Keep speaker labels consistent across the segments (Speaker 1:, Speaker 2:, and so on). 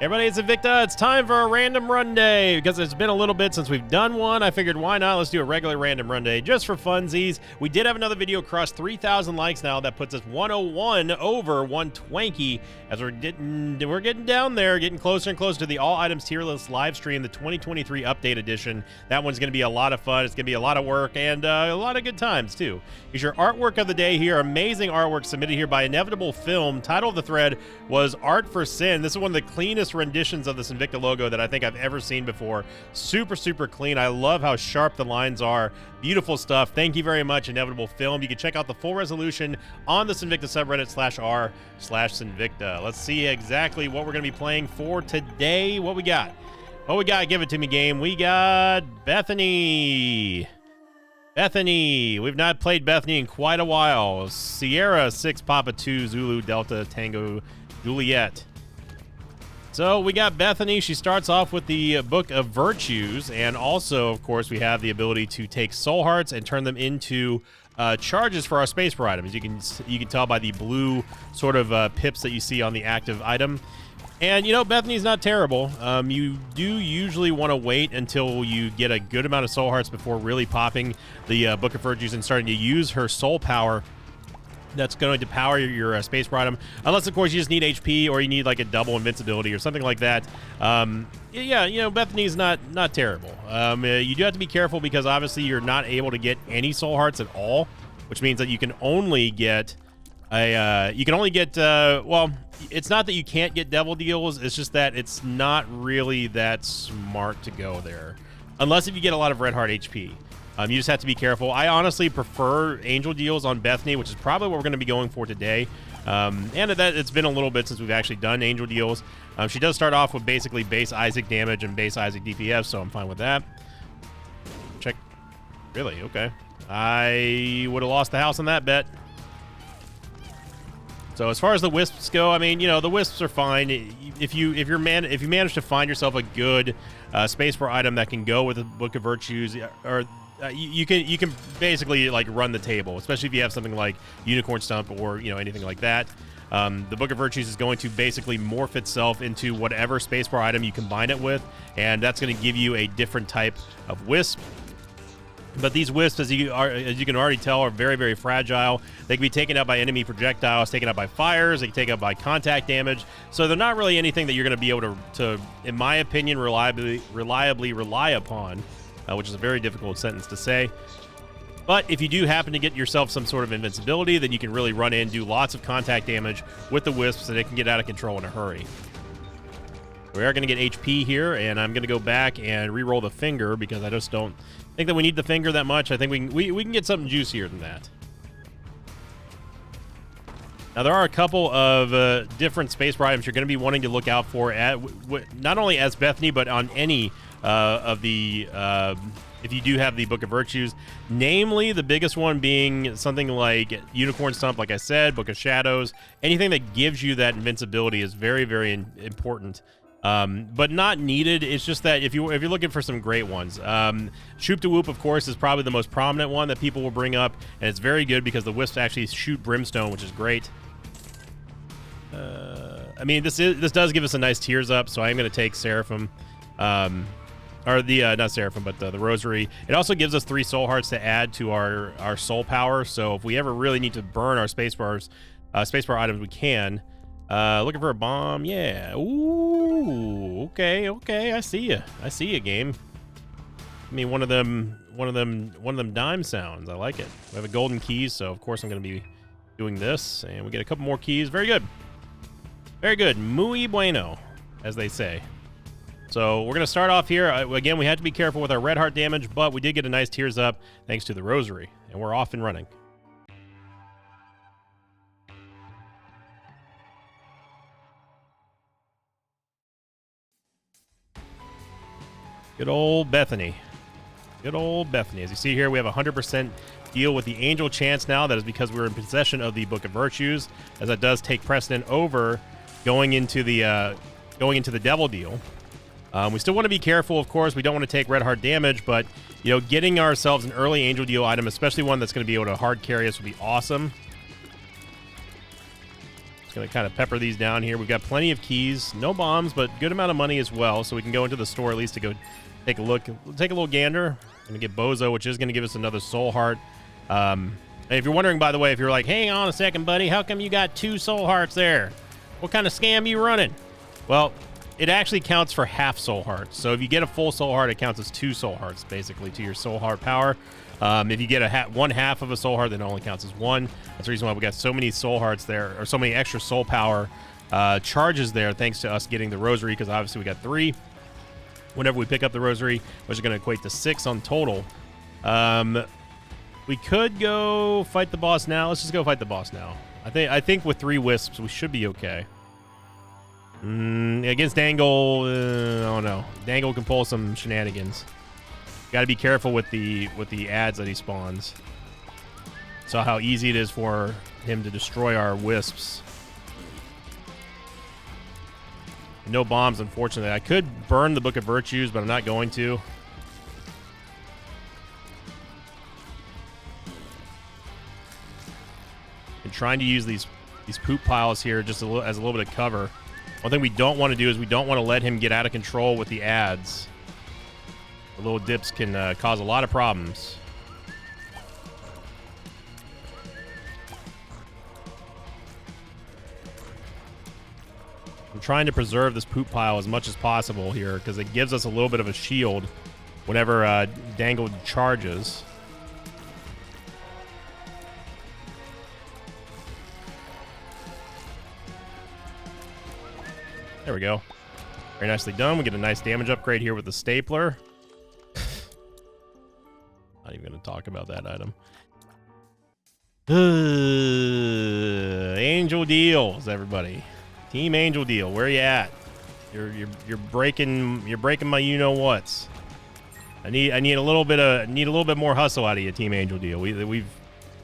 Speaker 1: Everybody, it's Invicta. It's time for a random run day. Because it's been a little bit since we've done one, I figured why not? Let's do a regular random run day just for funsies. We did have another video cross 3,000 likes now. That puts us 101 over 120 as we're getting down there, getting closer and closer to the all items tier list live stream, the 2023 update edition. That one's going to be a lot of fun. It's going to be a lot of work and a lot of good times too. Here's your artwork of the day here. Amazing artwork submitted here by Inevitable Film. Title of the thread was Art for Sin. This is one of the cleanest renditions of this Invicta logo that I think I've ever seen before. Super, super clean. I love how sharp the lines are. Beautiful stuff. Thank you very much, Inevitable Film. You can check out the full resolution on the Sinvicta subreddit /r/Sinvicta. Let's see exactly what we're going to be playing for today. What we got? What we got? Give it to me, game. We got Bethany. Bethany. We've not played Bethany in quite a while. Sierra 6 Papa 2 Zulu Delta Tango Juliet. So we got Bethany. She starts off with the Book of Virtues, and also, of course, we have the ability to take soul hearts and turn them into charges for our space bar items. You can tell by the blue sort of pips that you see on the active item. And, you know, Bethany's not terrible. You do usually want to wait until you get a good amount of soul hearts before really popping the Book of Virtues and starting to use her soul power. That's going to power your space bar item, unless of course you just need HP or you need like a double invincibility or something like that. Yeah, you know, Bethany's not terrible. You do have to be careful because obviously you're not able to get any soul hearts at all, which means that you can only get well, it's not that you can't get devil deals, it's just that it's not really that smart to go there unless if you get a lot of red heart HP. You just have to be careful. I honestly prefer angel deals on Bethany, which is probably what we're going to be going for today. And that it's been a little bit since we've actually done angel deals. She does start off with basically base Isaac damage and base Isaac DPS, so I'm fine with that. Check. Really? Okay. I would have lost the house on that bet. So as far as the wisps go, I mean, you know, the wisps are fine. If you manage to find yourself a good space bar item that can go with the Book of Virtues, or you can basically like run the table, especially if you have something like Unicorn Stump or, you know, anything like that. The Book of Virtues is going to basically morph itself into whatever spacebar item you combine it with, and that's going to give you a different type of wisp. But these wisps, as you can already tell, are very, very fragile. They can be taken out by enemy projectiles, taken out by fires, they can take out by contact damage. So they're not really anything that you're going to be able to, in my opinion, reliably rely upon. Which is a very difficult sentence to say. But if you do happen to get yourself some sort of invincibility, then you can really run in, do lots of contact damage with the wisps, so they can get out of control in a hurry. We are going to get HP here, and I'm going to go back and re-roll the finger because I just don't think that we need the finger that much. I think we can get something juicier than that. Now, there are a couple of different spacebar items you're going to be wanting to look out for, not only as Bethany, but on any of the if you do have the Book of Virtues, namely the biggest one being something like Unicorn Stump, like I said, Book of Shadows. Anything that gives you that invincibility is very, very important, but not needed. It's just that if you're looking for some great ones, Shoop to Whoop, of course, is probably the most prominent one that people will bring up, and it's very good because the wisps actually shoot brimstone, which is great. I mean, this does give us a nice tears up, so I'm going to take Seraphim. Or the, not Seraphim, but the Rosary. It also gives us 3 soul hearts to add to our soul power. So if we ever really need to burn our spacebar items, we can. Looking for a bomb. Yeah. Ooh. Okay. I see you, game. I mean, one of them dime sounds. I like it. We have a golden keys, so of course I'm going to be doing this. And we get a couple more keys. Very good. Very good. Muy bueno, as they say. So we're going to start off here. Again, we had to be careful with our red heart damage, but we did get a nice tears up thanks to the Rosary, and we're off and running. Good old Bethany. Good old Bethany. As you see here, we have a 100% deal with the Angel Chance now. That is because we're in possession of the Book of Virtues, as that does take precedent over going into the Devil deal. We still want to be careful, of course. We don't want to take red heart damage, but, you know, getting ourselves an early angel deal item, especially one that's going to be able to hard carry us, would be awesome. Just gonna kind of pepper these down here. We've got plenty of keys, no bombs, but good amount of money as well, so we can go into the store at least to go take a look, take a little gander. Gonna get Bozo, which is gonna give us another soul heart. And if you're wondering, by the way, if you're like, hang on a second, buddy, how come you got 2 soul hearts there? What kind of scam you running? Well, it actually counts for half soul hearts. So if you get a full soul heart, it counts as 2 soul hearts, basically, to your soul heart power. If you get one half of a soul heart, then it only counts as 1. That's the reason why we got so many soul hearts there, or so many extra soul power charges there, thanks to us getting the rosary, because obviously we got 3 whenever we pick up the rosary, which is going to equate to 6 on total. We could go fight the boss now. Let's just go fight the boss now. I think with 3 wisps, we should be okay. Against Dangle, I don't know. Dangle can pull some shenanigans. Got to be careful with the ads that he spawns. Saw how easy it is for him to destroy our wisps. No bombs, unfortunately. I could burn the Book of Virtues, but I'm not going to. And trying to use these poop piles here just as a little bit of cover. One thing we don't want to do is we don't want to let him get out of control with the ads. The little dips can cause a lot of problems. I'm trying to preserve this poop pile as much as possible here because it gives us a little bit of a shield whenever Dangle charges. There we go. Very nicely done. We get a nice damage upgrade here with the stapler. Not even going to talk about that item. Angel Deals, everybody. Team Angel Deal, where you at? You're breaking my you-know-whats. I need a little bit more hustle out of you, Team Angel Deal. We've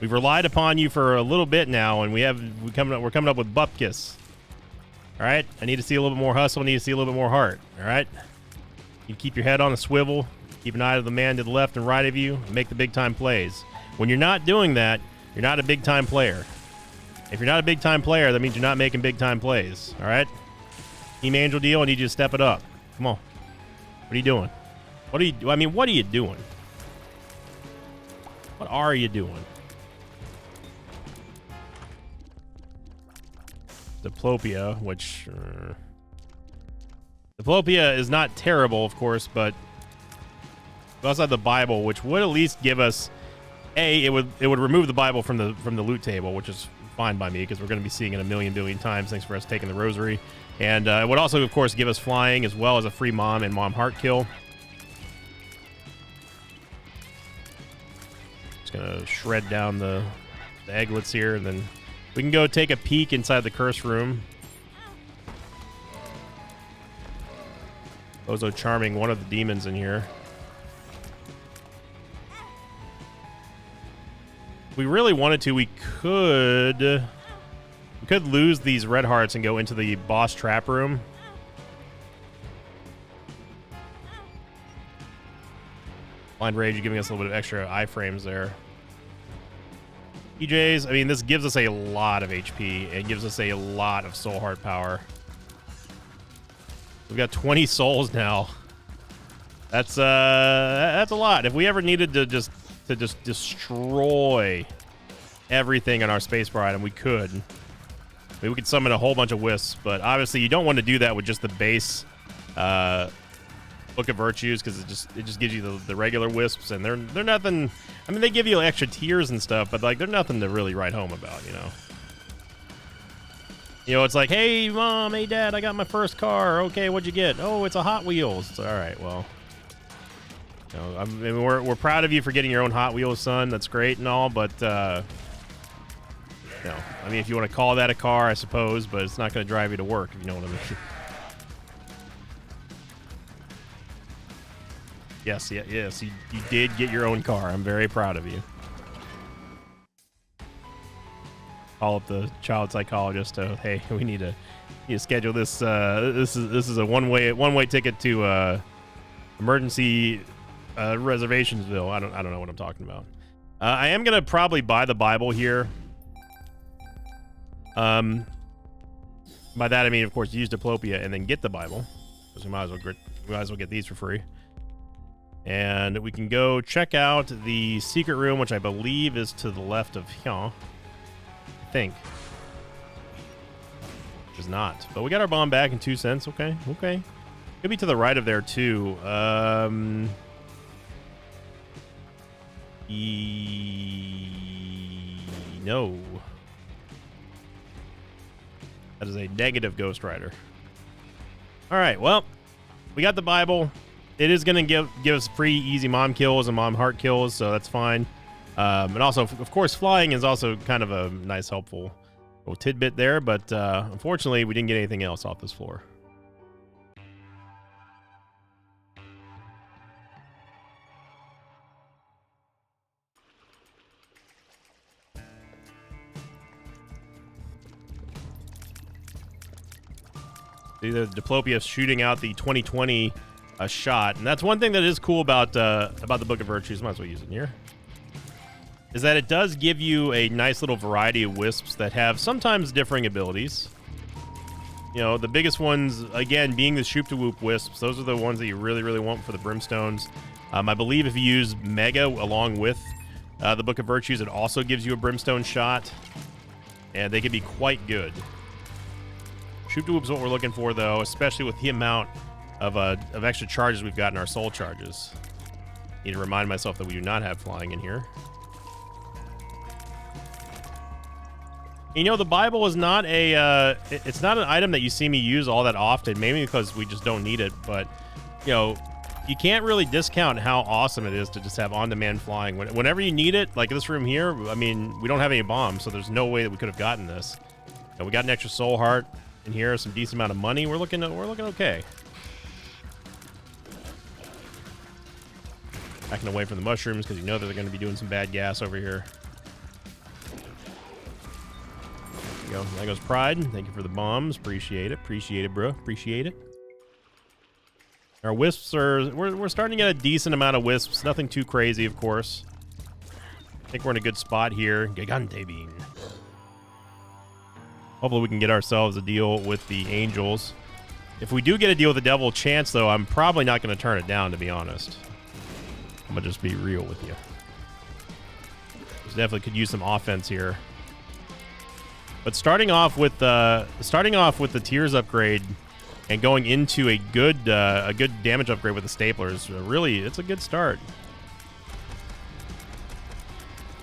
Speaker 1: relied upon you for a little bit now, and we're coming up with Bupkis. All right, I need to see a little bit more hustle. I need to see a little bit more heart. All right, you keep your head on a swivel. Keep an eye to the man to the left and right of you. And make the big time plays. When you're not doing that, you're not a big time player. If you're not a big time player, that means you're not making big time plays. All right, Team Angel Deal, I need you to step it up. Come on. What are you doing? What are you doing? What are you doing? What are you doing? Diplopia, which Diplopia is not terrible, of course, but we also have the Bible, which would at least give us it would remove the Bible from the loot table, which is fine by me because we're going to be seeing it a million billion times thanks for us taking the rosary, and it would also, of course, give us flying as well as a free mom and mom heart kill. Just gonna shred down the egglets here, and then we can go take a peek inside the curse room. Bozo charming one of the demons in here. If we really wanted to, we could lose these red hearts and go into the boss trap room. Blind Rage giving us a little bit of extra iframes there. EJs, I mean, this gives us a lot of HP and gives us a lot of soul heart power. We've got 20 souls now. That's a lot. If we ever needed to just destroy everything in our spacebar item, we could. I mean, we could summon a whole bunch of wisps, but obviously you don't want to do that with just the base Book of Virtues, because it just gives you the regular wisps, and they're nothing. I mean, they give you extra tiers and stuff, but like they're nothing to really write home about, you know. You know, it's like, hey mom, hey dad, I got my first car. Okay, what'd you get? Oh, it's a Hot Wheels. It's all right, well, you know, I mean, we're proud of you for getting your own Hot Wheels, son. That's great and all, but you know, I mean, if you want to call that a car, I suppose, but it's not going to drive you to work, if you know what I mean. Yes, you did get your own car. I'm very proud of you. Call up the child psychologist. Hey, we need to schedule this. This is a one-way ticket to emergency reservationsville. I don't know what I'm talking about. I am gonna probably buy the Bible here. By that I mean, of course, use Diplopia and then get the Bible, because we might as well get these for free. And we can go check out the secret room, which I believe is to the left of here. I think. Is not. But we got our bomb back in 2 cents. Okay. Okay. Could be to the right of there, too. No. That is a negative Ghost Rider. All right. Well, we got the Bible. It is going to give us free, easy mom kills and mom heart kills, so that's fine. And also, of course, flying is also kind of a nice, helpful little tidbit there, but unfortunately, we didn't get anything else off this floor. The Diplopia shooting out the 2020 shot, and that's one thing that is cool about the Book of Virtues. Might as well use it here. Is that it does give you a nice little variety of wisps that have sometimes differing abilities. You know, the biggest ones, again, being the Shoop to Whoop wisps. Those are the ones that you really, really want for the Brimstones. I believe if you use Mega along with the Book of Virtues, it also gives you a Brimstone shot, and they can be quite good. Shoop to Whoop is what we're looking for, though, especially with the amount of extra charges we've got in our soul charges. Need to remind myself that we do not have flying in here. You know, the Bible is not it's not an item that you see me use all that often, maybe because we just don't need it, but, you know, you can't really discount how awesome it is to just have on-demand flying. Whenever you need it, like this room here, I mean, we don't have any bombs, so there's no way that we could have gotten this. And we got an extra soul heart in here, some decent amount of money. We're looking okay. Backing away from the mushrooms because you know that they're going to be doing some bad gas over here. There you go. There goes Pride. Thank you for the bombs. Appreciate it. Appreciate it, bro. Appreciate it. Our wisps are... We're starting to get a decent amount of wisps. Nothing too crazy, of course. I think we're in a good spot here. Gigante Bean. Hopefully we can get ourselves a deal with the Angels. If we do get a deal with the Devil Chance, though, I'm probably not going to turn it down, to be honest. I'm going to just be real with you. Definitely could use some offense here. But starting off with the Tears upgrade and going into a good damage upgrade with the staplers, really, it's a good start.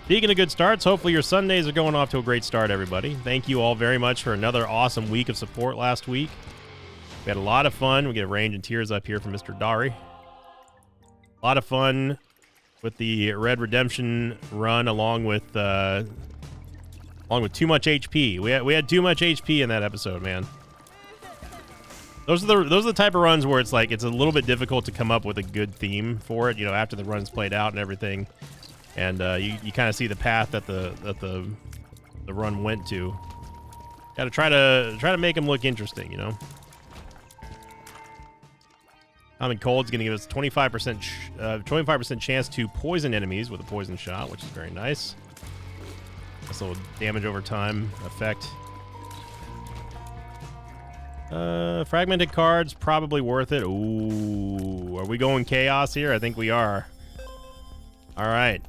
Speaker 1: Speaking of good starts, hopefully your Sundays are going off to a great start, everybody. Thank you all very much for another awesome week of support last week. We had a lot of fun. We get range and tears up here from Mr. Dari. A lot of fun with the Red Redemption run, along with too much HP. We had too much HP in that episode, man. Those are the type of runs where it's like it's a little bit difficult to come up with a good theme for it. You know, after the run's played out and everything. And you kind of see the path that the run went to. Got to try to make them look interesting, you know. Common Cold's going to give us 25% chance to poison enemies with a poison shot, which is very nice. That's a little damage over time effect. Fragmented cards, probably worth it. Ooh, are we going chaos here? I think we are. All right.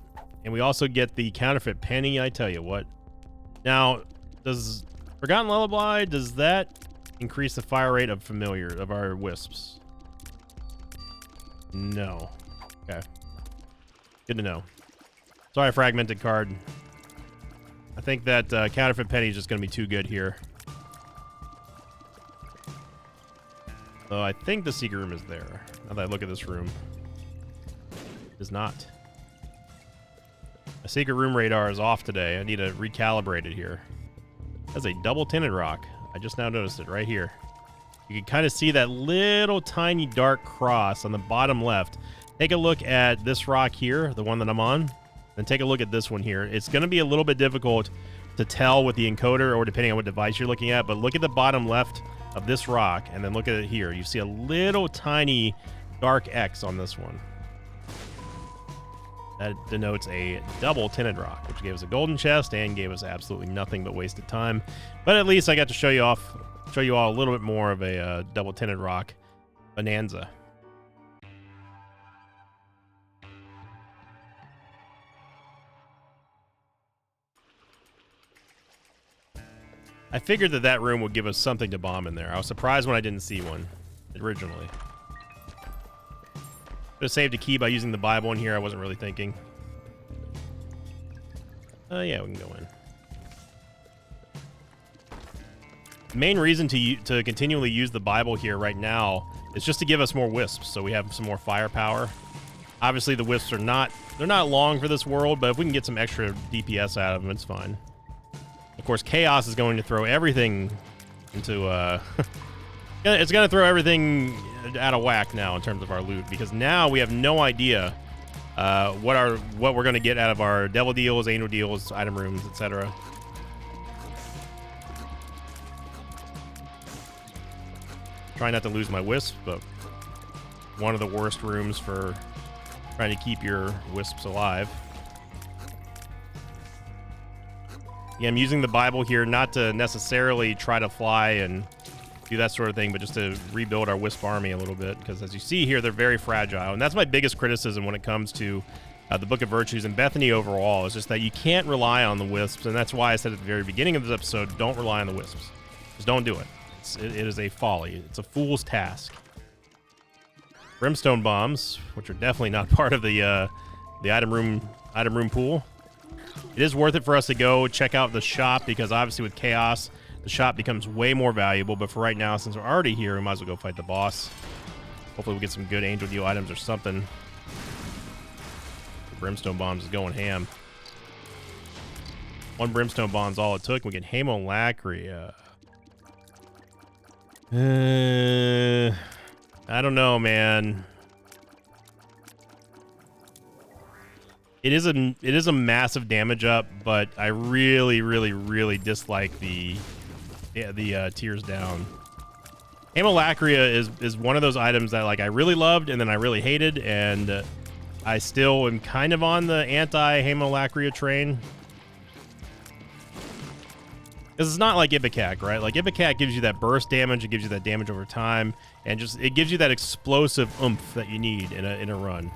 Speaker 1: And we also get the counterfeit penny, I tell you what. Now, does Forgotten Lullaby, does that increase the fire rate of our wisps? No. Okay. Good to know. Sorry, fragmented card. I think that counterfeit penny is just going to be too good here. So I think the secret room is there. Now that I look at this room. It is not. My secret room radar is off today. I need to recalibrate it here. That's a double tinted rock. I just now noticed it right here. You can kind of see that little tiny dark cross on the bottom left. Take a look at this rock here, the one that I'm on, and take a look at this one here. It's going to be a little bit difficult to tell with the encoder or depending on what device you're looking at, but look at the bottom left of this rock and then look at it here. You see a little tiny dark X on this one. That denotes a double tinted rock, which gave us a golden chest and gave us absolutely nothing but wasted time. But at least I got to show you off show you all a little bit more of a double tinted rock bonanza. I figured that that room would give us something to bomb in there. I was surprised when I didn't see one originally. Could have saved a key by using the Bible in here. I wasn't really thinking. Yeah, we can go in. The main reason to continually use the Bible here right now is just to give us more wisps, so we have some more firepower. Obviously, the wisps are they're not long for this world, but if we can get some extra DPS out of them, it's fine. Of course, Chaos is going to throw everything into it's going to throw everything out of whack now in terms of our loot, because now we have no idea what we're going to get out of our devil deals, angel deals, item rooms, etc. Try not to lose my wisp, but one of the worst rooms for trying to keep your wisps alive. Yeah, I'm using the Bible here not to necessarily try to fly and do that sort of thing, but just to rebuild our wisp army a little bit, because as you see here, they're very fragile, and that's my biggest criticism when it comes to the Book of Virtues and Bethany overall, is just that you can't rely on the wisps, and that's why I said at the very beginning of this episode, don't rely on the wisps. Just don't do it. It is a folly. It's a fool's task. Brimstone bombs, which are definitely not part of the item room pool. It is worth it for us to go check out the shop, because obviously with Chaos, the shop becomes way more valuable. But for right now, since we're already here, we might as well go fight the boss. Hopefully we get some good angel deal items or something. The brimstone bombs is going ham. One brimstone bomb's all it took. We get Haemolacria. I don't know, man. It is a massive damage up, but I really dislike the Tears Down. Haemolacria is one of those items that, like, I really loved and then I really hated, and I still am kind of on the anti-Haemolacria train. Because it's not like Ipecac, right? Like, Ipecac gives you that burst damage, it gives you that damage over time, and just it gives you that explosive oomph that you need in a run.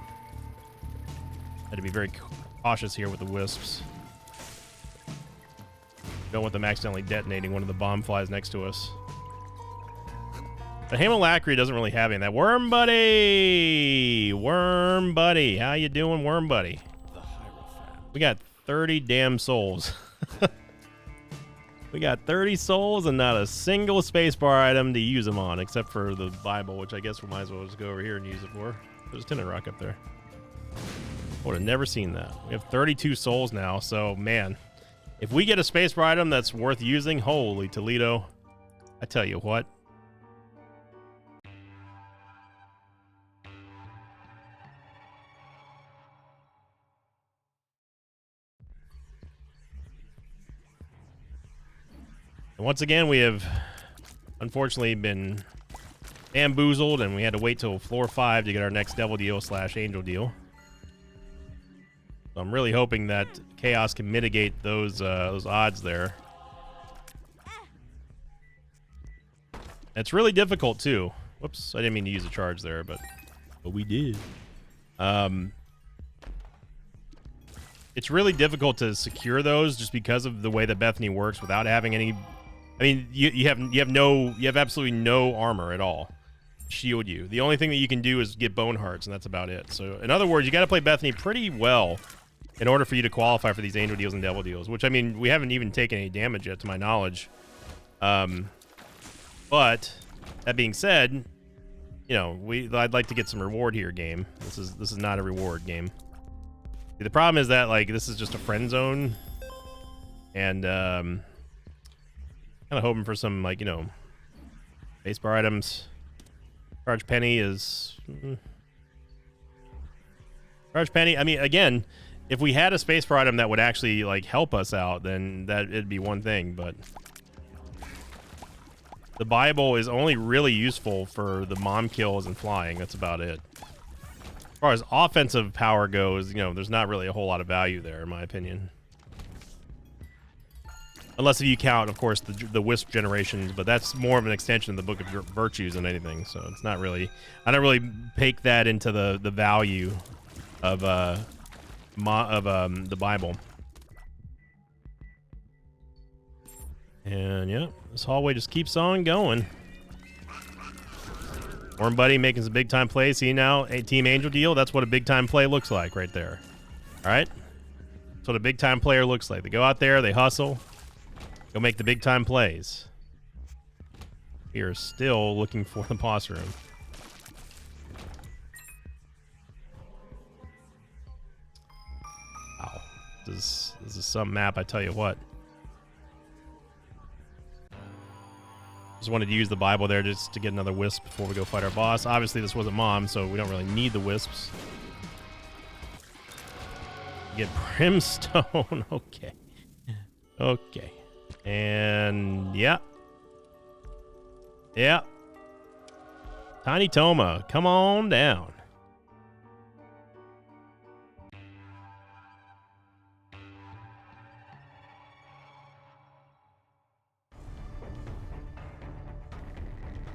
Speaker 1: Had to be very cautious here with the wisps. Don't want them accidentally detonating one of the bomb flies next to us. But Haemolacria doesn't really have any of that. Worm Buddy! Worm Buddy! How you doing, Worm Buddy? We got 30 damn souls. We got 30 souls and not a single spacebar item to use them on, except for the Bible, which I guess we might as well just go over here and use it for. There's a tinted rock up there. Would have never seen that. We have 32 souls now, so man, if we get a spacebar item that's worth using, holy Toledo, I tell you what. And once again, we have unfortunately been bamboozled, and we had to wait till floor 5 to get our next devil deal / angel deal. So I'm really hoping that Chaos can mitigate those odds there. It's really difficult too. Whoops, I didn't mean to use a charge there, but we did. It's really difficult to secure those just because of the way that Bethany works without having any. I mean, you have absolutely no armor at all. Shield you. The only thing that you can do is get bone hearts, and that's about it. So in other words, you got to play Bethany pretty well in order for you to qualify for these angel deals and devil deals, which, I mean, we haven't even taken any damage yet to my knowledge. But that being said, you know, I'd like to get some reward here, game. This is not a reward game. See, the problem is that, like, this is just a friend zone, and kind of hoping for some, like, you know, spacebar items. Charge Penny is Charge Penny. I mean, again, if we had a spacebar item that would actually, like, help us out, then it'd be one thing, but the Bible is only really useful for the mom kills and flying. That's about it. As far as offensive power goes, you know, there's not really a whole lot of value there, in my opinion. Unless if you count, of course, the wisp generations, but that's more of an extension of the Book of Virtues than anything. So it's not really. I don't really take that into the value of the Bible. And yeah, this hallway just keeps on going. Warm Buddy making some big time plays. See now, a Team Angel deal. That's what a big time play looks like right there. All right, that's what a big time player looks like. They go out there, they hustle, go make the big time plays. We are still looking for the boss room. Wow, this is some map. I tell you what. Just wanted to use the Bible there just to get another wisp before we go fight our boss. Obviously, this wasn't Mom, so we don't really need the wisps. Get Brimstone. Okay. Okay. And yeah. Yeah. Tiny Toma, come on down.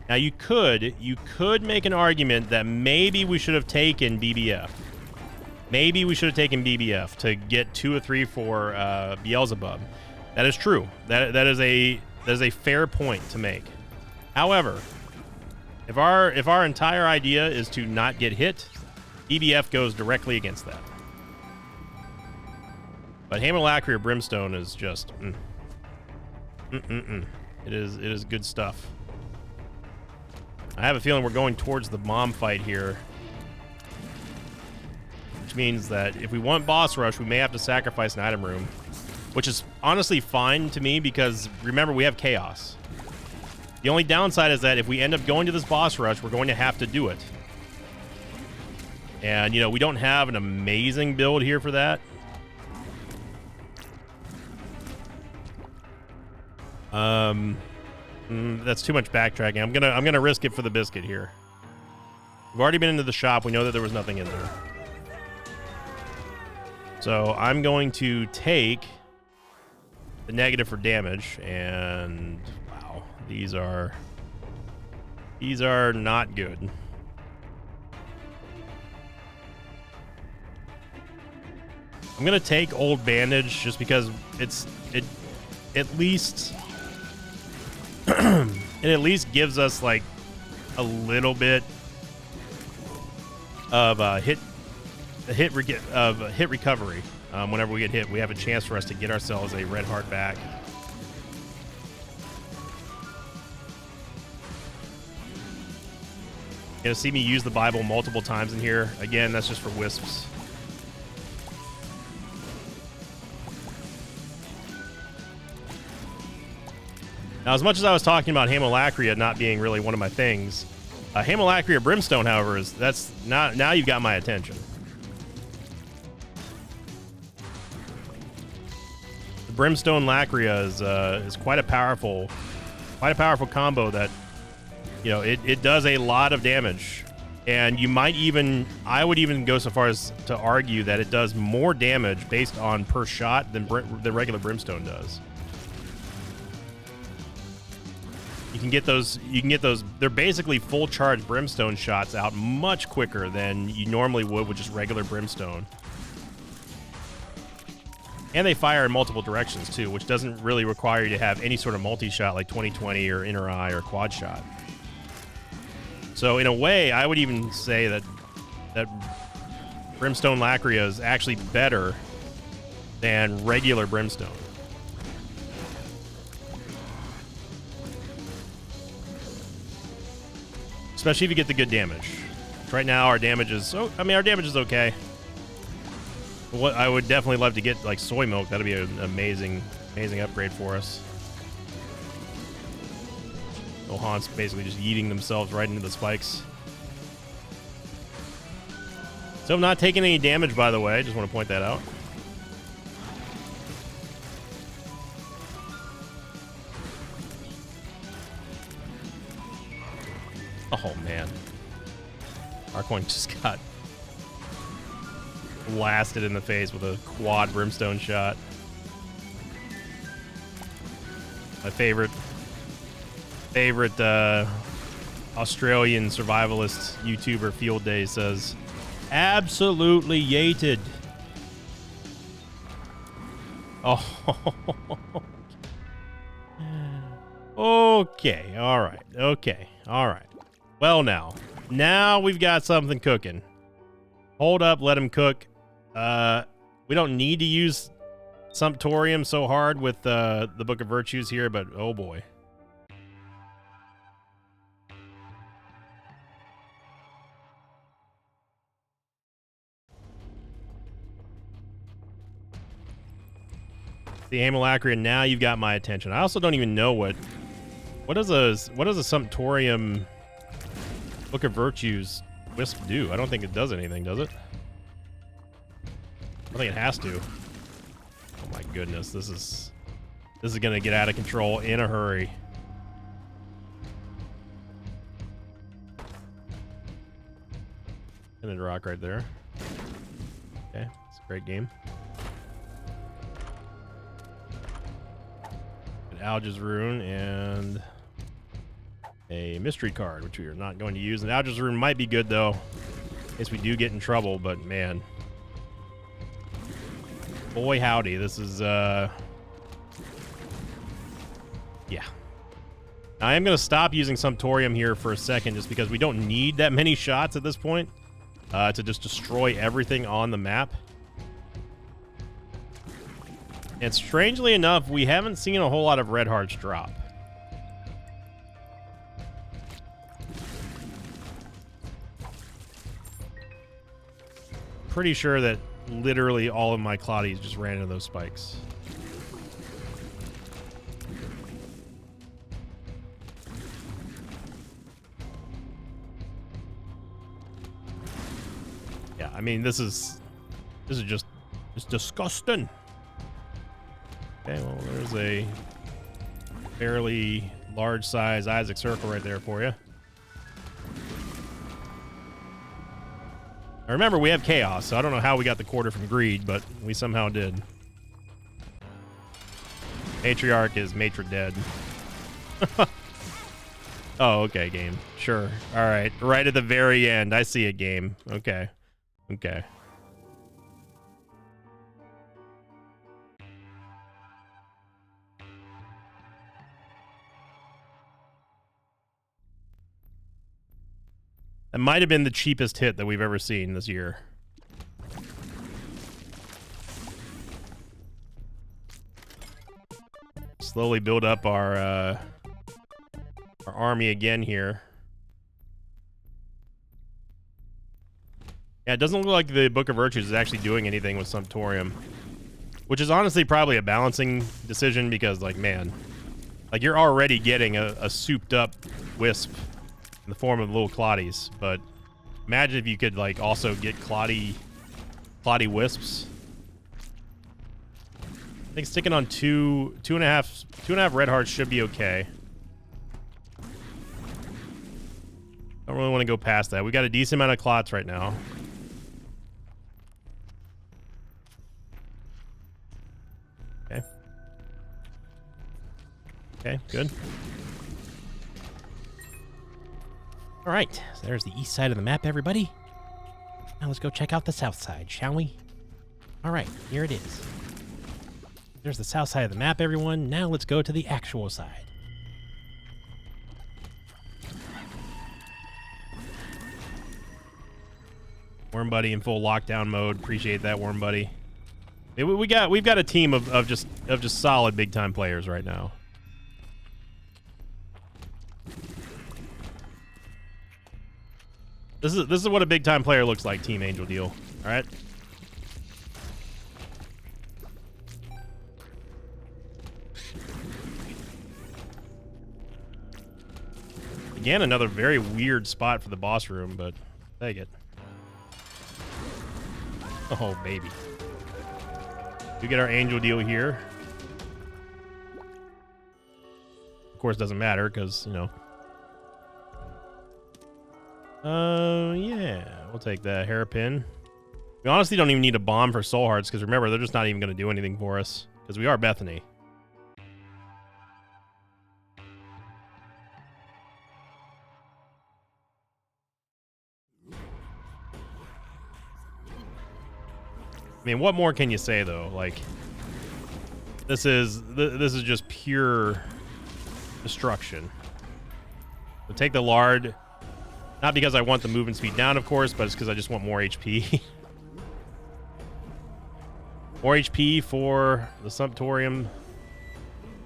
Speaker 1: Now you could make an argument that maybe we should have taken BBF. Maybe we should have taken BBF to get 2 or 3 for Beelzebub. That is true. That is a fair point to make. However, if our entire idea is to not get hit, BBF goes directly against that. But Hammer Lacry or Brimstone is just It is good stuff. I have a feeling we're going towards the Mom fight here. Which means that if we want boss rush, we may have to sacrifice an item room. Which is honestly fine to me because, remember, we have chaos. The only downside is that if we end up going to this boss rush, we're going to have to do it. And, you know, we don't have an amazing build here for that. That's too much backtracking. I'm gonna risk it for the biscuit here. We've already been into the shop. We know that there was nothing in there. So I'm going to take the negative for damage, and wow, these are not good. I'm gonna take Old Bandage just because it at least it at least gives us like a little bit of hit recovery. Whenever we get hit, we have a chance for us to get ourselves a red heart back. You're gonna see me use the Bible multiple times in here. Again, that's just for wisps. Now, as much as I was talking about Hamolacria not being really one of my things, Hamolacria Brimstone, however, that's now you've got my attention. The Brimstone Lacria is quite a powerful combo that, you know, it does a lot of damage, and I would even go so far as to argue that it does more damage based on per shot than the regular Brimstone does. You can get those. They're basically full charge Brimstone shots out much quicker than you normally would with just regular Brimstone. And they fire in multiple directions too, which doesn't really require you to have any sort of multi-shot like 20/20 or inner eye or quad shot. So in a way, I would even say that Brimstone Lacria is actually better than regular Brimstone. Especially if you get the good damage. Right now, our damage is okay. What I would definitely love to get like soy milk. That'd be an amazing upgrade for us. Gohan's basically just yeeting themselves right into the spikes. So I'm not taking any damage, by the way. I just want to point that out. Oh, man. Arcoin just got blasted in the face with a quad Brimstone shot. My favorite Australian survivalist YouTuber Field Day says, absolutely yeeted. Oh. Okay. All right. Okay. All right. Well, now we've got something cooking. Hold up. Let him cook. We don't need to use Sumptorium so hard with the Book of Virtues here, but oh boy. The Amylacria, now you've got my attention. I also don't even know what does a Sumptorium Book of Virtues Wisp do? I don't think it does anything, does it? I think it has to. Oh my goodness, this is gonna get out of control in a hurry. And a rock right there. Okay, it's a great game. Alga's Rune and a mystery card, which we are not going to use. And Alga's Rune might be good though, in case we do get in trouble, but man. Boy howdy, this is yeah. I am gonna stop using Sumptorium here for a second just because we don't need that many shots at this point to just destroy everything on the map. And strangely enough, we haven't seen a whole lot of red hearts drop. Pretty sure that literally all of my Claudies just ran into those spikes. Yeah, I mean, this is just, it's disgusting. Okay, well, there's a fairly large size Isaac Circle right there for you. Now remember, we have Chaos, so I don't know how we got the quarter from Greed, but we somehow did. Matriarch is Matra dead. Oh, okay, game. Sure. All right. Right at the very end. I see it, game. Okay. Okay. That might have been the cheapest hit that we've ever seen this year. Slowly build up our army again here. Yeah, it doesn't look like the Book of Virtues is actually doing anything with Sumptorium, which is honestly probably a balancing decision because, like, man, like you're already getting a souped up Wisp in the form of little Claudies, but imagine if you could like also get Claudie Wisps. I think sticking on two and a half red hearts should be okay. Don't really want to go past that. We got a decent amount of clots right now. Okay. Okay, good. All right, so there's the east side of the map, everybody. Now let's go check out the south side, shall we? All right, here it is. There's the south side of the map, everyone. Now let's go to the actual side. Worm Buddy in full lockdown mode. Appreciate that, Worm Buddy. We've got a team of just solid big time players right now. This is what a big time player looks like, Team Angel Deal. All right. Again, another very weird spot for the boss room, but take it. Oh, baby. We get our Angel Deal here. Of course, it doesn't matter because, you know. Yeah, we'll take that hairpin. We honestly don't even need a bomb for Soul Hearts because remember, they're just not even going to do anything for us because we are Bethany. I mean, what more can you say though? Like, this is just pure destruction. So take the lard, not because I want the movement speed down, of course, but it's because I just want more HP. More HP for the Sumptorium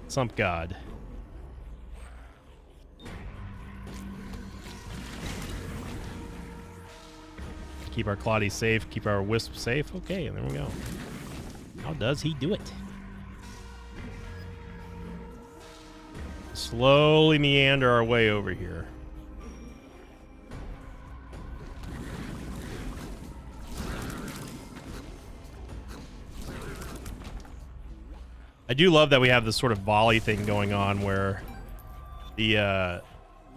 Speaker 1: Sump God. Keep our Claudies safe, keep our Wisp safe. Okay, there we go. How does he do it? Slowly meander our way over here. I do love that we have this sort of volley thing going on where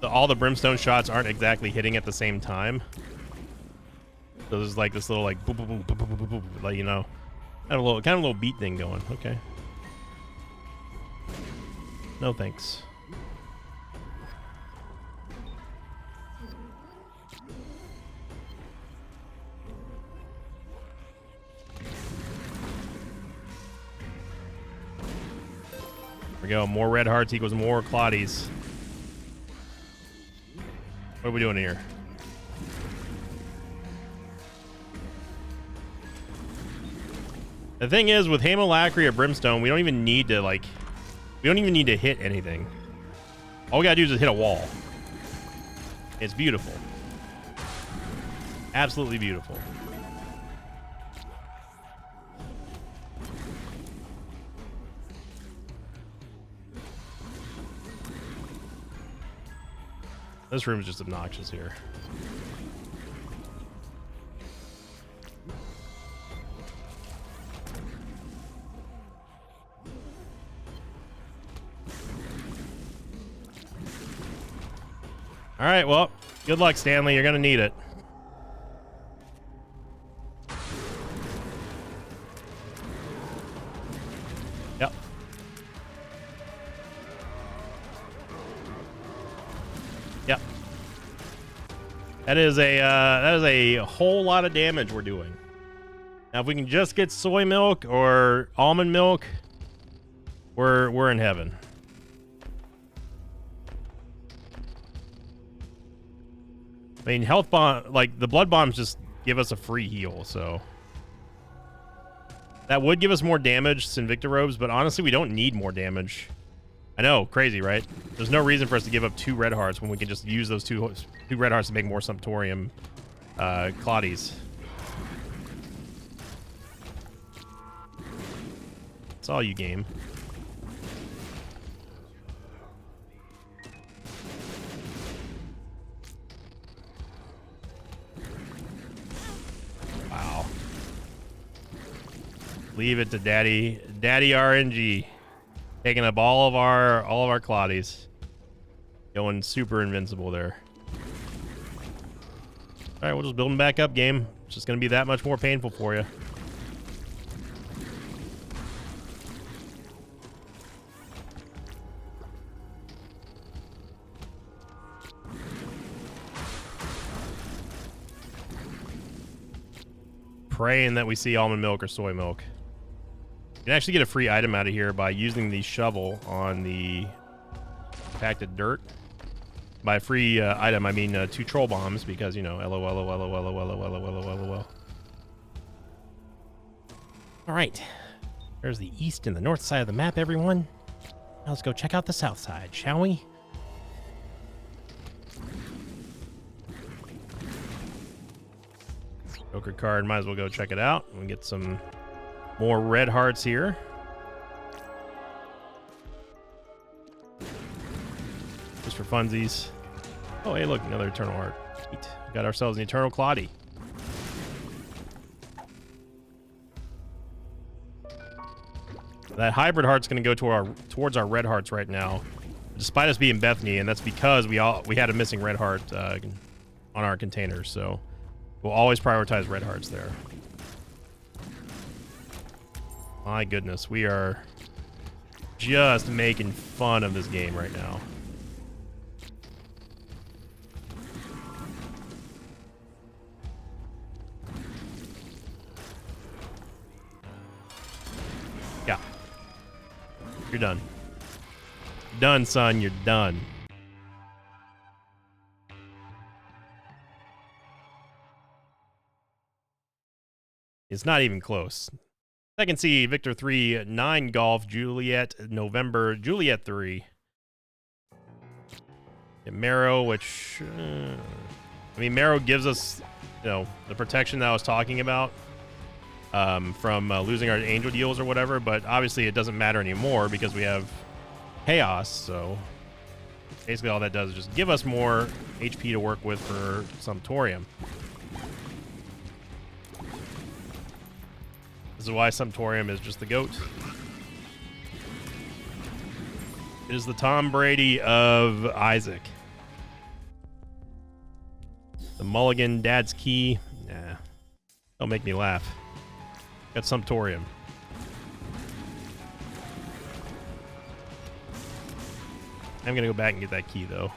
Speaker 1: all the brimstone shots aren't exactly hitting at the same time. So there's like this little like boop, boop, boop, boop, boop, boop, boop, like, you know, kind of a little beat thing going. Okay. No thanks. There we go. More red hearts equals more Claudies. What are we doing here? The thing is, with Haemolacri or Brimstone, we don't even need to, like, we don't even need to hit anything. All we gotta do is just hit a wall. It's beautiful. Absolutely beautiful. This room is just obnoxious here. All right, well, good luck, Stanley. You're going to need it. Yep. Yep. That is a whole lot of damage we're doing. Now, if we can just get soy milk or almond milk, we're in heaven. I mean, health bomb, like the blood bombs just give us a free heal, so that would give us more damage, Sinvicta robes, but honestly, we don't need more damage. I know, crazy, right? There's no reason for us to give up 2 red hearts when we can just use those two red hearts to make more Sumptorium Claudies. It's all you, game. Wow. Leave it to Daddy RNG. Taking up all of our Claudies. Going super invincible there. Alright, we'll just build them back up, game. It's just gonna be that much more painful for you. Praying that we see almond milk or soy milk. You can actually get a free item out of here by using the shovel on the compacted dirt. By a free item, I mean 2 troll bombs because, you know, LOL. All right. There's the east and the north side of the map, everyone. Now let's go check out the south side, shall we? Joker card, might as well go check it out. We'll get some more red hearts here. Just for funsies. Oh, hey, look, another Eternal Heart. Sweet. Got ourselves an Eternal Claudie. That hybrid heart's going to go to towards our red hearts right now, despite us being Bethany, and that's because we had a missing red heart on our containers, so we'll always prioritize red hearts there. My goodness, we are just making fun of this game right now. You're done. Done, son. You're done. It's not even close. Second C, Victor 3, 9 Golf, Juliet, November, Juliet 3. And Marrow, which, I mean, Marrow gives us, you know, the protection that I was talking about from losing our angel deals or whatever, but obviously it doesn't matter anymore because we have Chaos, so basically all that does is just give us more HP to work with for Sumptorium. This is why Sumptorium is just the GOAT. It is the Tom Brady of Isaac. The Mulligan, Dad's Key. Nah. Don't make me laugh. Got Sumptorium. I'm gonna go back and get that key though.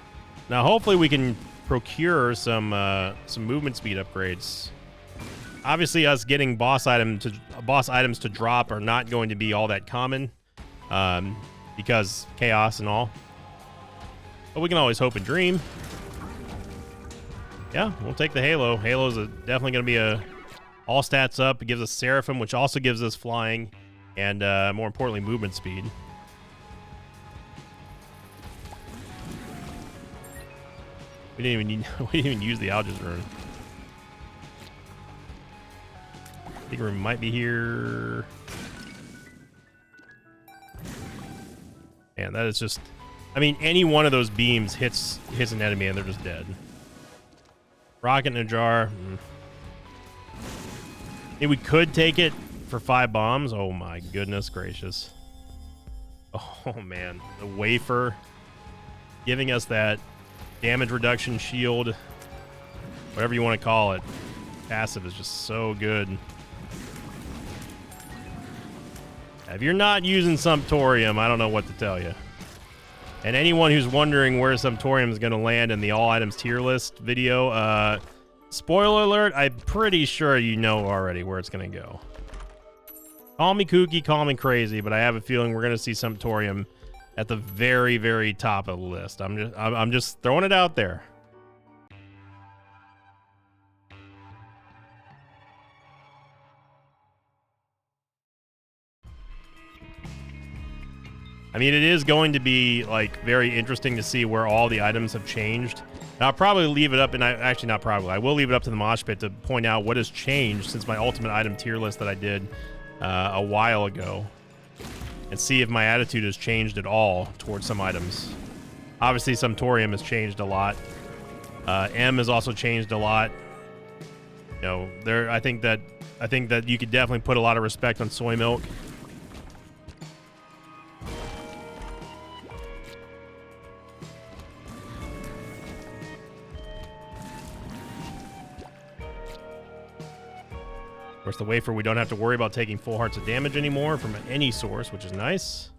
Speaker 1: Now hopefully we can procure some movement speed upgrades. Obviously, us getting boss items to drop are not going to be all that common, because chaos and all. But we can always hope and dream. Yeah, we'll take the Halo. Halo's definitely going to be a all stats up. It gives us Seraphim, which also gives us flying and more importantly, movement speed. We didn't even use the Algiz rune. Big room might be here. Man, that is just... I mean, any one of those beams hits an enemy and they're just dead. Rocket in a jar. I mean, we could take it for 5 bombs. Oh my goodness gracious. Oh man, the wafer giving us that damage reduction shield, whatever you want to call it. Passive is just so good. If you're not using Sumptorium, I don't know what to tell you. And anyone who's wondering where Sumptorium is going to land in the all items tier list video, spoiler alert, I'm pretty sure you know already where it's going to go. Call me kooky, call me crazy, but I have a feeling we're going to see Sumptorium at the very, very top of the list. I'm just throwing it out there. I mean, it is going to be like very interesting to see where all the items have changed. And I'll probably leave it up, and actually not probably, I will leave it up to the mosh pit to point out what has changed since my ultimate item tier list that I did a while ago, and see if my attitude has changed at all towards some items. Obviously, Sumptorium has changed a lot. M has also changed a lot. You know, I think that you could definitely put a lot of respect on Soy Milk. Of course, the wafer, we don't have to worry about taking full hearts of damage anymore from any source, which is nice.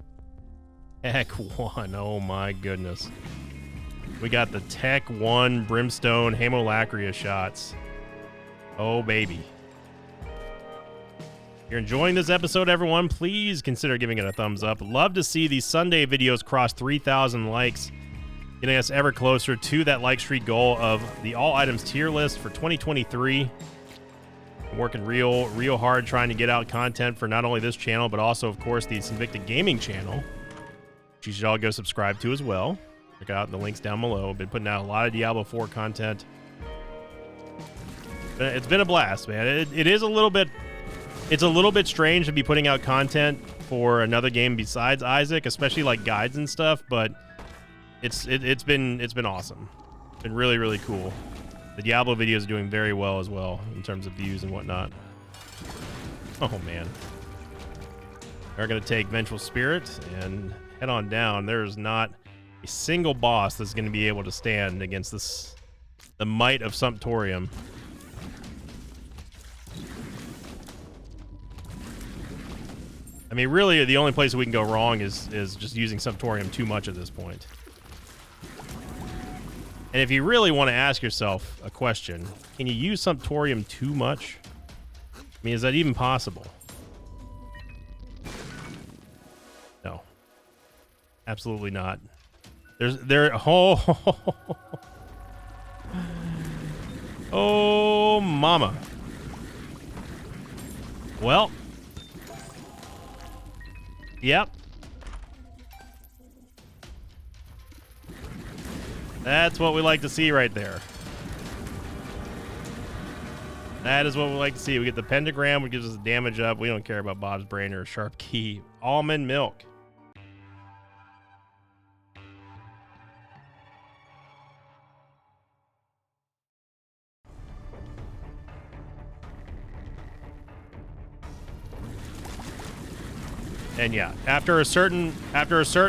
Speaker 1: Tech 1, oh my goodness. We got the Tech 1 Brimstone Hamolacria shots. Oh, baby. If you're enjoying this episode, everyone, please consider giving it a thumbs up. Love to see these Sunday videos cross 3,000 likes, getting us ever closer to that like streak goal of the all items tier list for 2023. Working real hard trying to get out content for not only this channel, but also, of course, the Sinvicta Gaming channel, which you should all go subscribe to as well. Check out the links down below. Been putting out a lot of Diablo 4 content. It's been a blast, man. It's a little bit strange to be putting out content for another game besides Isaac, especially like guides and stuff, but it's been awesome. It's been really cool. The Diablo videos are doing very well as well in terms of views and whatnot. Oh, man. We're going to take Vengeful Spirit and head on down. There's not a single boss that's going to be able to stand against the might of Sumptorium. I mean, really, the only place we can go wrong is just using Sumptorium too much at this point. And if you really want to ask yourself a question, can you use Sumptorium too much? I mean, is that even possible? No. Absolutely not. Oh, oh, mama. Well, yep. That's what we like to see right there. That is what we like to see. We get the pentagram, which gives us damage up. We don't care about Bob's brain or a sharp key. Almond milk. And yeah, after a certain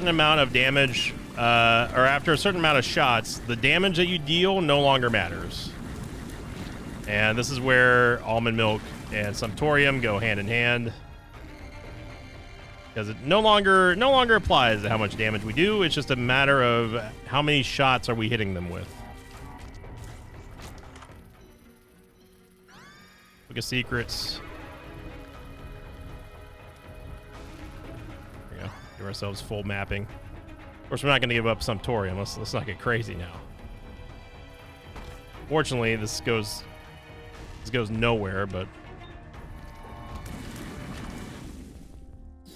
Speaker 1: amount of damage, or after a certain amount of shots, the damage that you deal no longer matters. And this is where almond milk and Sumptorium go hand in hand, because it no longer applies to how much damage we do. It's just a matter of how many shots are we hitting them with. Book of Secrets. There we go. Give ourselves full mapping. Of course, we're not going to give up Sumptorium. Let's not get crazy now. Fortunately, this goes nowhere, but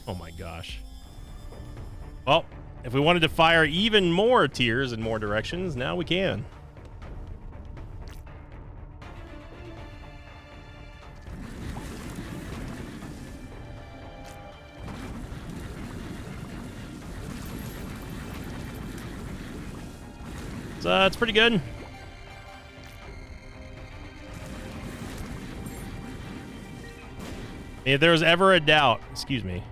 Speaker 1: oh my gosh. Well, if we wanted to fire even more tiers in more directions, now we can. So it's pretty good. If there was ever a doubt, excuse me.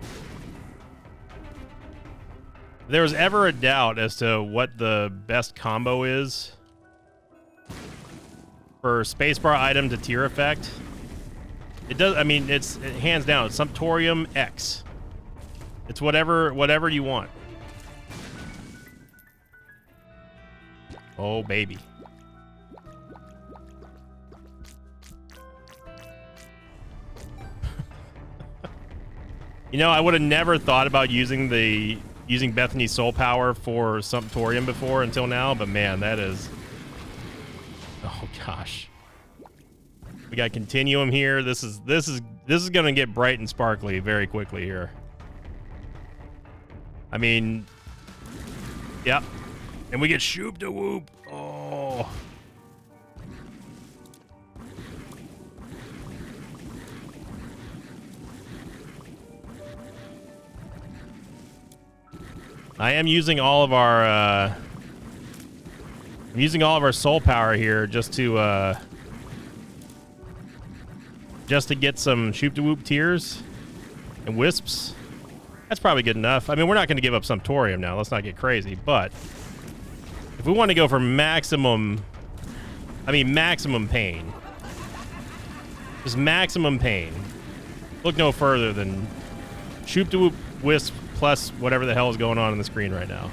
Speaker 1: If there was ever a doubt as to what the best combo is for spacebar item to tier effect, it does. I mean, it's hands down. It's Sumptorium X. It's whatever you want. Oh baby. You know, I would have never thought about using Bethany's soul power for Sumptorium before until now, but man, that is, oh gosh. We got Continuum here. This is gonna get bright and sparkly very quickly here. I mean, yep. And we get Shoop to Whoop. Oh. I am using all of our I'm using all of our soul power here just to get some Shoop to Whoop tiers and wisps. That's probably good enough. I mean, we're not going to give up Sumptorium now. Let's not get crazy. But if we want to go for maximum pain, just maximum pain, look no further than Shoop to Whoop, wisp, plus whatever the hell is going on the screen right now.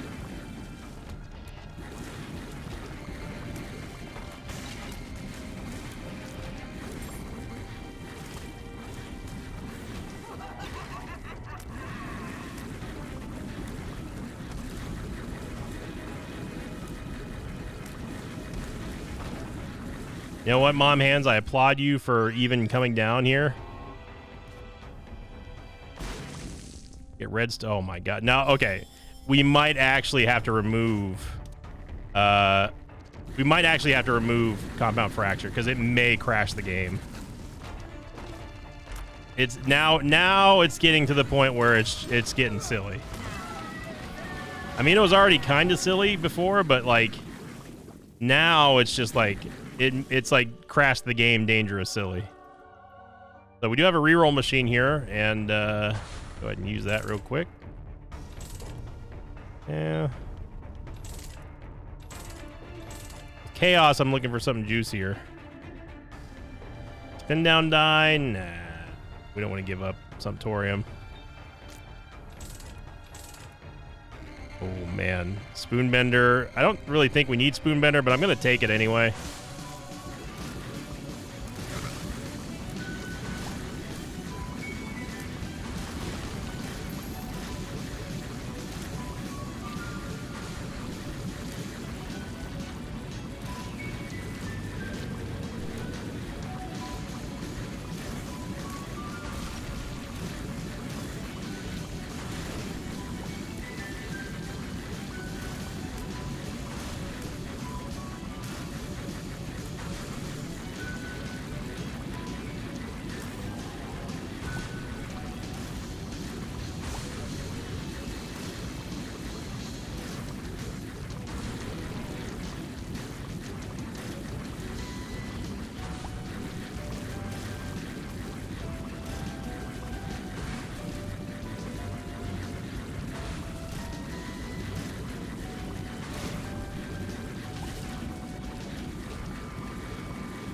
Speaker 1: You know what, Mom Hands? I applaud you for even coming down here. Get redstone. Oh my god. Now, okay. We might actually have to remove Compound Fracture because it may crash the game. It's now it's getting to the point where it's getting silly. I mean, it was already kind of silly before, but like now it's just like it's like crash the game dangerous silly. So we do have a reroll machine here, and go ahead and use that real quick. Yeah. Chaos, I'm looking for something juicier. Spin down die, nah. We don't want to give up Sumptorium. Oh man, Spoonbender. I don't really think we need Spoonbender, but I'm gonna take it anyway.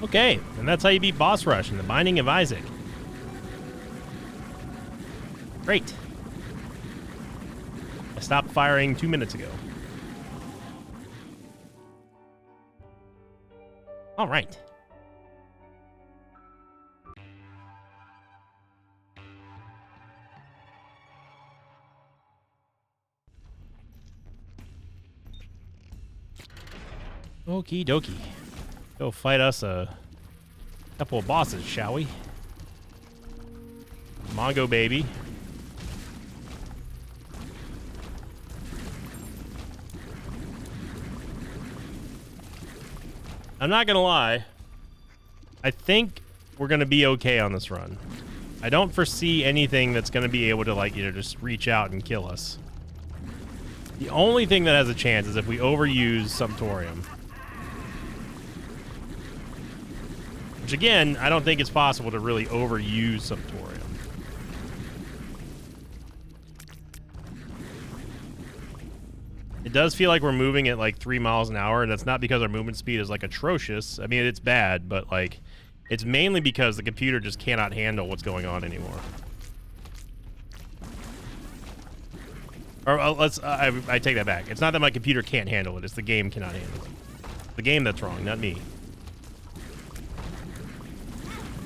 Speaker 1: Okay, and that's how you beat Boss Rush in The Binding of Isaac. Great. I stopped firing 2 minutes ago. All right. Okie dokie. Go fight us a couple of bosses, shall we? Mongo baby. I'm not gonna lie. I think we're gonna be okay on this run. I don't foresee anything that's gonna be able to, like, you know, just reach out and kill us. The only thing that has a chance is if we overuse Sumptorium. Which, again, I don't think it's possible to really overuse Sumptorium. It does feel like we're moving at like 3 miles an hour, and that's not because our movement speed is like atrocious. I mean, it's bad, but like, it's mainly because the computer just cannot handle what's going on anymore. Or I take that back. It's not that my computer can't handle it, it's the game cannot handle it. It's the game that's wrong, not me.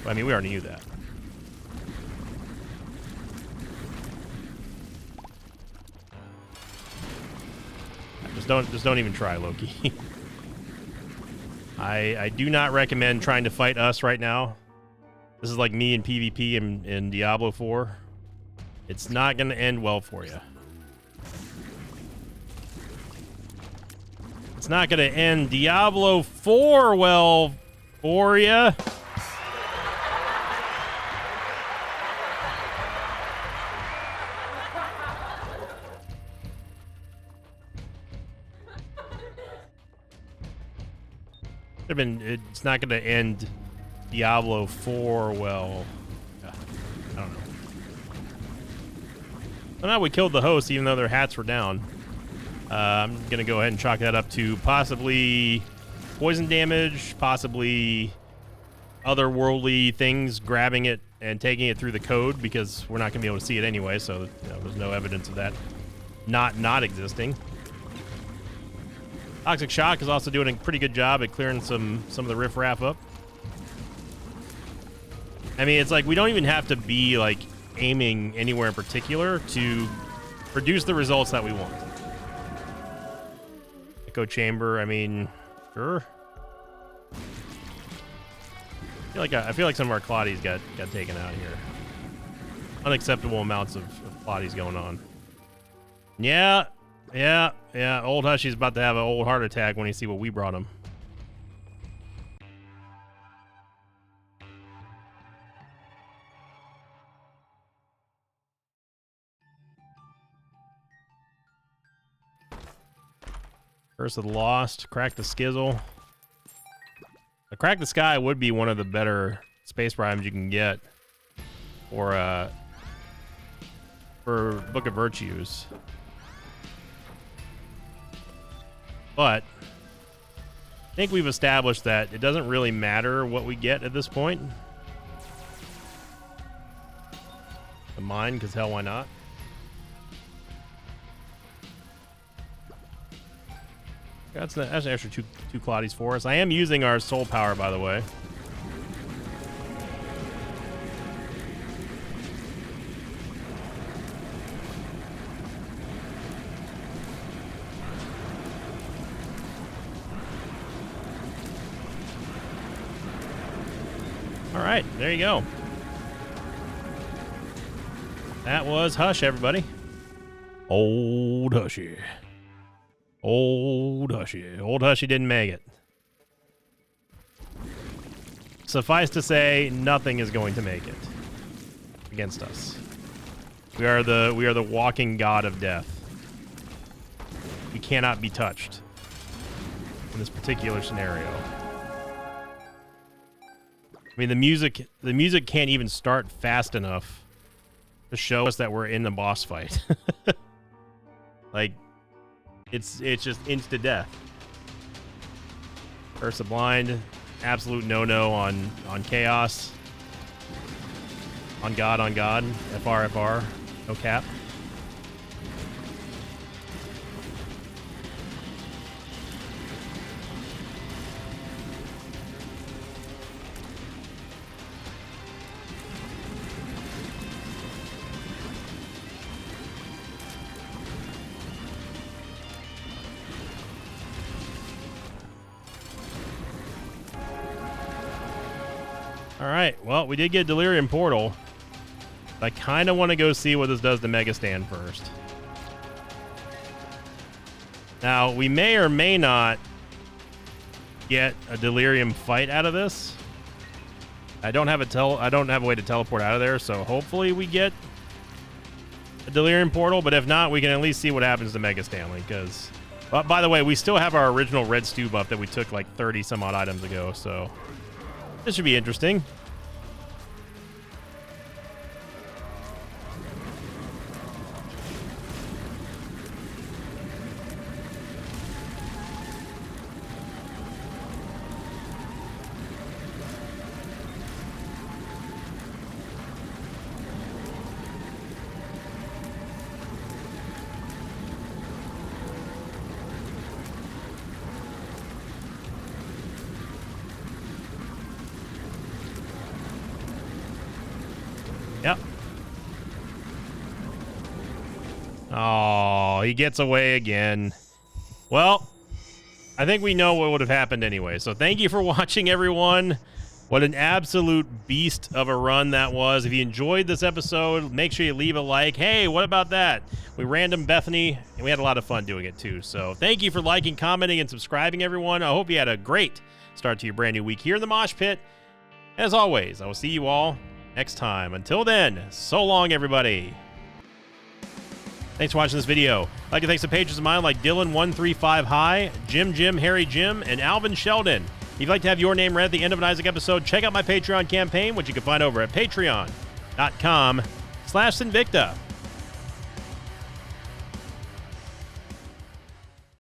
Speaker 1: Well, I mean, we already knew that. Just don't even try, Loki. I do not recommend trying to fight us right now. This is like me in PvP in Diablo 4. It's not going to end well for you. It's not going to end Diablo 4 well for you. It's not going to end Diablo 4 well. I don't know. Well, now we killed the host, even though their hats were down. I'm going to go ahead and chalk that up to possibly poison damage, possibly otherworldly things grabbing it and taking it through the code, because we're not going to be able to see it anyway, so you know, there's no evidence of that not existing. Toxic Shock is also doing a pretty good job at clearing some of the riffraff up. I mean, it's like we don't even have to be like aiming anywhere in particular to produce the results that we want. Echo Chamber, I mean, sure. I feel like some of our Claudies got taken out here. Unacceptable amounts of Claudies going on. Yeah. Old Hushy's about to have an old heart attack when he see what we brought him. Curse of the Lost, Crack the Skizzle. The Crack the Sky would be one of the better space primes you can get for Book of Virtues. But I think we've established that it doesn't really matter what we get at this point. The mine, because hell, why not? That's an extra two Claudies for us. I am using our soul power, by the way. All right, there you go. That was Hush, everybody. Old Hushy. Old Hushy. Old Hushy didn't make it. Suffice to say, nothing is going to make it against us. We are the walking god of death. We cannot be touched in this particular scenario. I mean, the music can't even start fast enough to show us that we're in the boss fight. Like, it's just insta death. Curse of Blind. absolute no-no on Chaos. On God, FR, no cap. All right, well, we did get Delirium Portal. I kind of want to go see what this does to Mega Stand first. Now, we may or may not get a Delirium fight out of this. I don't have a way to teleport out of there, so hopefully we get a Delirium Portal, but if not, we can at least see what happens to Mega Stanley, because... by the way, we still have our original Red Stew buff that we took like 30 some odd items ago, so this should be interesting. Yep. Oh, he gets away again. Well, I think we know what would have happened anyway. So thank you for watching, everyone. What an absolute beast of a run that was. If you enjoyed this episode, make sure you leave a like. Hey, what about that? We random Bethany, and we had a lot of fun doing it too. So thank you for liking, commenting, and subscribing, everyone. I hope you had a great start to your brand new week here in the Mosh Pit. As always, I will see you all next time. Until then, so long, everybody. Thanks for watching this video. I'd like to thank some patrons of mine like Dylan135 High, Jim, Harry Jim, and Alvin Sheldon. If you'd like to have your name read at the end of an Isaac episode, check out my Patreon campaign, which you can find over at patreon.com/Sinvicta.